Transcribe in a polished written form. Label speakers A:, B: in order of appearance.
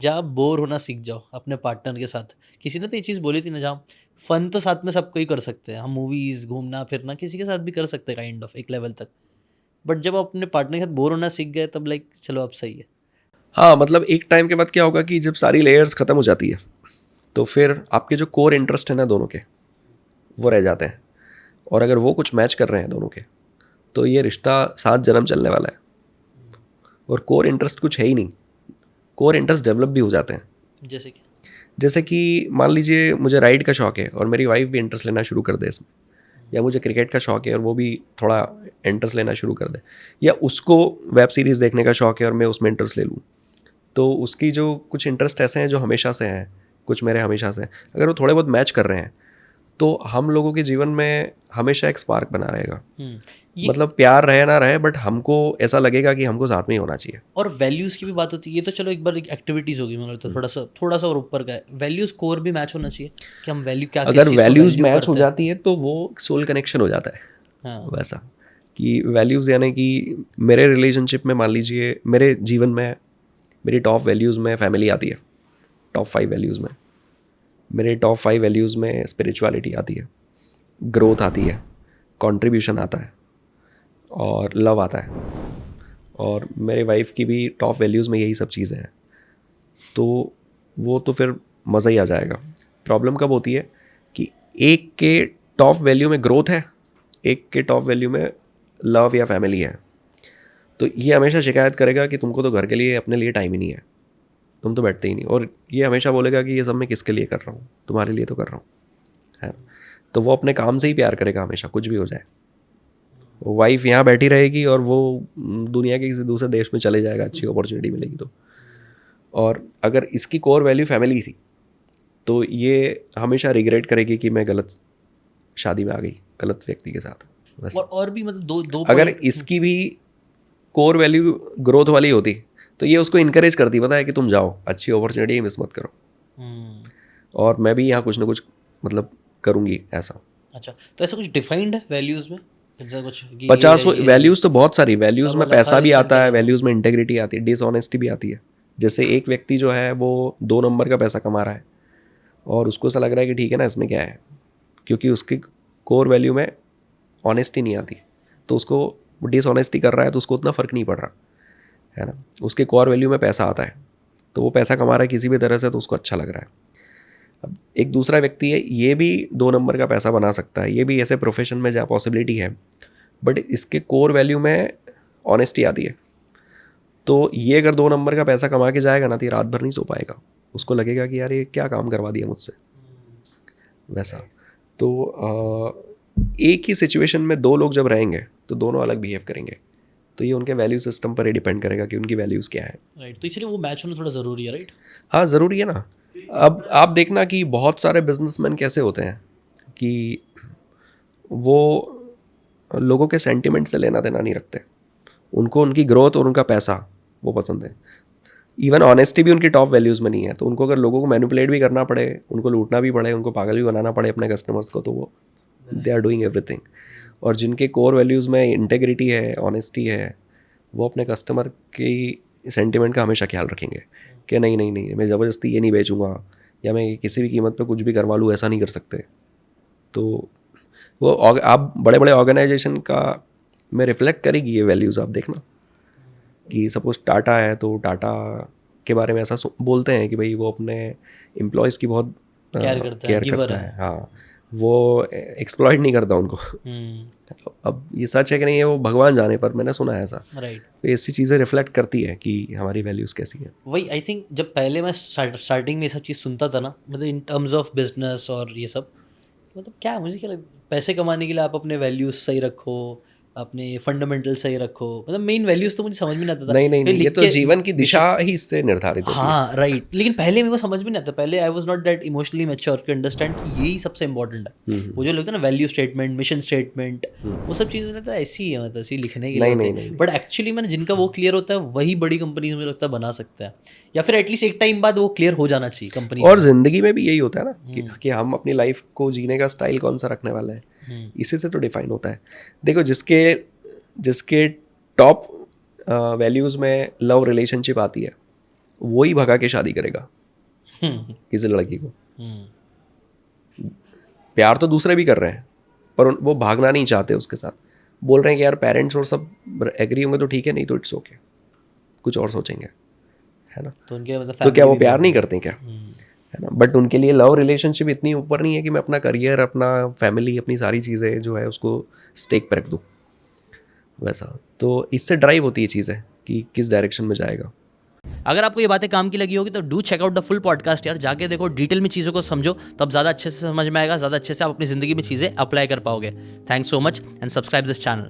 A: जहाँ बोर होना सीख जाओ अपने पार्टनर के साथ। किसी ने तो ये चीज़ बोली थी ना, जहाँ फन तो साथ में सबको ही कर सकते हैं हम, मूवीज़ घूमना फिरना किसी के साथ भी कर सकते हैं काइंड ऑफ एक लेवल तक। बट जब आप अपने पार्टनर के साथ बोर होना सीख गए तब लाइक चलो अब सही है।
B: हाँ, मतलब एक टाइम के बाद क्या होगा कि जब सारी लेयर्स ख़त्म हो जाती है तो फिर आपके जो कोर इंटरेस्ट है ना दोनों के, वो रह जाते हैं। और अगर वो कुछ मैच कर रहे हैं दोनों के, तो ये रिश्ता 7 जन्म चलने वाला है। और कोर इंटरेस्ट कुछ है ही नहीं, कोर इंटरेस्ट डेवलप भी हो जाते हैं।
A: जैसे कि
B: जैसे कि मान लीजिए मुझे राइड का शौक है और मेरी वाइफ भी इंटरेस्ट लेना शुरू कर दे इसमें, या मुझे क्रिकेट का शौक है और वो भी थोड़ा इंटरेस्ट लेना शुरू कर दे, या उसको वेब सीरीज़ देखने का शौक है और मैं उसमें इंटरेस्ट ले लूँ, तो उसकी जो कुछ इंटरेस्ट ऐसे हैं जो हमेशा से हैं, कुछ मेरे हमेशा से हैं, अगर वो थोड़े बहुत मैच कर रहे हैं तो हम लोगों के जीवन में हमेशा एक स्पार्क बना रहेगा।
A: ये
B: मतलब प्यार रहे ना रहे, बट हमको ऐसा लगेगा कि हमको साथ में ही होना चाहिए।
A: और वैल्यूज़ की भी बात होती है। ये तो चलो एक बार एक एक्टिविटीज़ होगी, मतलब तो थोड़ा सा और ऊपर का है, वैल्यूज़ कोर भी मैच होना चाहिए कि हम वैल्यू क्या किस
B: अगर
A: चीज़ को
B: वैल्यूज़
A: वैल्यू
B: मैच हो
A: करते हैं।
B: जाती है तो वो सोल कनेक्शन हो जाता है।
A: हाँ।
B: वैसा कि वैल्यूज़ यानी कि मेरे रिलेशनशिप में मान लीजिए मेरे जीवन में मेरी टॉप वैल्यूज़ में फैमिली आती है, टॉप 5 वैल्यूज़ में मेरे टॉप 5 वैल्यूज़ में स्पिरिचुअलिटी आती है, ग्रोथ आती है, कंट्रीब्यूशन आता है और लव आता है। और मेरे वाइफ की भी टॉप वैल्यूज़ में यही सब चीज़ें हैं, तो वो तो फिर मज़ा ही आ जाएगा। प्रॉब्लम कब होती है कि एक के टॉप वैल्यू में ग्रोथ है, एक के टॉप वैल्यू में लव या फैमिली है, तो ये हमेशा शिकायत करेगा कि तुमको तो घर के लिए अपने लिए टाइम ही नहीं है, तुम तो बैठते ही नहीं। और ये हमेशा बोलेगा कि ये सब मैं किसके लिए कर रहा हूँ, तुम्हारे लिए तो कर रहा हूँ, है ना। तो वो अपने काम से ही प्यार करेगा हमेशा, कुछ भी हो जाए। वाइफ यहाँ बैठी रहेगी और वो दुनिया के किसी दूसरे देश में चले जाएगा, अच्छी अपॉर्चुनिटी मिलेगी तो। और अगर इसकी कोर वैल्यू फैमिली थी तो ये हमेशा रिग्रेट करेगी कि मैं गलत शादी में आ गई, गलत व्यक्ति के साथ। वैसा
A: और भी मतलब दो दो
B: अगर
A: पॉइंट।
B: इसकी भी कोर वैल्यू ग्रोथ वाली होती तो ये उसको इनकरेज करती, पता है कि तुम जाओ, अच्छी अपॉर्चुनिटी मिस मत करो, और मैं भी यहाँ कुछ ना कुछ मतलब करूँगी ऐसा।
A: अच्छा, तो ऐसा कुछ डिफाइंड है वैल्यूज़ में, ऐसा कुछ कि ये
B: 50
A: है ये नहीं है,
B: वैल्यूज़ तो बहुत सारी वैल्यूज़
A: सब
B: में
A: अलग
B: पैसा
A: हर
B: भी आता है,
A: इंसान का?
B: वैल्यूज़ में इंटेग्रिटी आती है, डिसऑनेस्टी भी आती है। जैसे एक व्यक्ति जो है वो 2 नंबर का पैसा कमा रहा है और उसको ऐसा लग रहा है कि ठीक है ना, इसमें क्या है, क्योंकि उसकी कोर वैल्यू में ऑनेस्टी नहीं आती, तो उसको डिसऑनेस्टी कर रहा है तो उसको उतना फ़र्क नहीं पड़ रहा, है ना। उसके कोर वैल्यू में पैसा आता है तो वो पैसा कमा रहा है किसी भी तरह से, तो उसको अच्छा लग रहा है। अब एक दूसरा व्यक्ति है, ये भी 2 नंबर का पैसा बना सकता है, ये भी ऐसे प्रोफेशन में जहाँ पॉसिबिलिटी है, बट इसके कोर वैल्यू में ऑनेस्टी आती है। तो ये अगर 2 नंबर का पैसा कमा के जाएगा ना तो ये रात भर नहीं सो पाएगा, उसको लगेगा कि यार ये क्या काम करवा दिया मुझसे, वैसा। तो एक ही सिचुएशन में 2 लोग जब रहेंगे तो दोनों अलग बिहेव करेंगे, तो ये उनके वैल्यू सिस्टम पर ही डिपेंड करेगा कि उनकी वैल्यूज़ क्या है।
A: राइट, तो इसलिए वो मैच होना थोड़ा ज़रूरी है, राइट।
B: हाँ, ज़रूरी है ना। अब आप देखना कि बहुत सारे बिजनेसमैन कैसे होते हैं कि वो लोगों के सेंटिमेंट से लेना देना नहीं रखते, उनको उनकी ग्रोथ और उनका पैसा वो पसंद है। इवन ऑनेस्टी भी उनकी टॉप वैल्यूज़ में नहीं है, तो उनको अगर लोगों को मैनिपुलेट भी करना पड़े, उनको लूटना भी पड़े, उनको पागल भी बनाना पड़े अपने कस्टमर्स को, तो वो दे आर डूइंग एवरीथिंग। और जिनके कोर वैल्यूज़ में इंटेग्रिटी है, ऑनेस्टी है, वो अपने कस्टमर की सेंटिमेंट का हमेशा ख्याल रखेंगे कि नहीं नहीं नहीं, मैं ज़बरदस्ती ये नहीं बेचूंगा, या मैं किसी भी कीमत पे कुछ भी करवा लूँ, ऐसा नहीं कर सकते। तो वो आप बड़े बड़े ऑर्गेनाइजेशन का में रिफ्लेक्ट करेगी ये वैल्यूज़। आप देखना कि सपोज टाटा है तो टाटा के बारे में ऐसा बोलते हैं कि भाई वो अपने एम्प्लॉयज़ की बहुत
A: केयर करता है,
B: केयर
A: गिवर
B: करता
A: है।
B: है। हाँ, वो एक्सप्लॉइट नहीं करता उनको। अब ये सच है कि नहीं है वो भगवान जाने, पर मैंने सुना है ऐसा।
A: राइट।
B: तो ऐसी चीज़ें रिफ्लेक्ट करती है कि हमारी वैल्यूज़ कैसी हैं।
A: वही आई थिंक जब पहले मैं स्टार्टिंग में ये सब चीज़ सुनता था ना, मतलब इन टर्म्स ऑफ बिजनेस और ये सब, मतलब क्या मुझे क्या लगता, पैसे कमाने के लिए आप अपने वैल्यूज सही रखो, अपने फंडामेंटल सही रखो, मतलब मेन वैल्यूज तो मुझे समझ में नहीं आता था,
B: नहीं नहीं
A: फिर
B: नहीं, ये
A: लिख
B: तो
A: के
B: जीवन की दिशा
A: विषय।
B: ही इससे निर्धारित होती है।
A: हाँ राइट, लेकिन पहले मेरे को समझ में नहीं आता, पहले I was not that emotionally mature कि अंडरस्टैंड कि यही सबसे इंपॉर्टेंट है। वो जो लगता है ना वैल्यू स्टेटमेंट, मिशन स्टेटमेंट, वो सब चीज़ें लगता है ऐसी ही है, मतलब ऐसी लिखने के लिए
B: नहीं
A: होते
B: नहीं
A: हैं,
B: नहीं नहीं।
A: बट एक्चुअली मैंने जिनका वो क्लियर होता है वही बड़ी कंपनीज में लगता है बना सकता है, या फिर एटलीस्ट एक टाइम बाद वो क्लियर हो जाना चाहिए कंपनीज
B: और
A: में।
B: ज़िंदगी में भी यही होता है ना कि हम अपनी लाइफ को जीने का स्टाइल कौन सा रखने वाले हैं, इसी से तो डिफाइन होता है। देखो जिसके जिसके टॉप वैल्यूज़ में लव रिलेशनशिप आती है, वो ही भगा के शादी करेगा किसी लड़की को। प्यार तो दूसरे भी कर रहे हैं पर वो भागना नहीं चाहते उसके साथ, बोल रहे हैं कि यार पेरेंट्स और सब एग्री होंगे तो ठीक है, नहीं तो इट्स ओके, कुछ और सोचेंगे, है ना।
A: तो उनके मतलब
B: तो क्या वो
A: family भी
B: प्यार नहीं करते क्या, है ना। बट उनके लिए लव रिलेशनशिप इतनी ऊपर नहीं है कि मैं अपना करियर, अपना फैमिली, अपनी सारी चीज़ें जो है उसको स्टेक पर रख दूँ वैसा। तो इससे ड्राइव होती है चीज़ें कि किस डायरेक्शन में जाएगा।
A: अगर आपको ये बातें काम की लगी होगी तो do check out the full podcast यार, जाके देखो, डिटेल में चीज़ों को समझो, तब ज़्यादा अच्छे से समझ में आएगा, ज़्यादा अच्छे से आप अपनी ज़िंदगी में चीज़ें अप्लाई कर पाओगे। Thanks so much and subscribe this channel.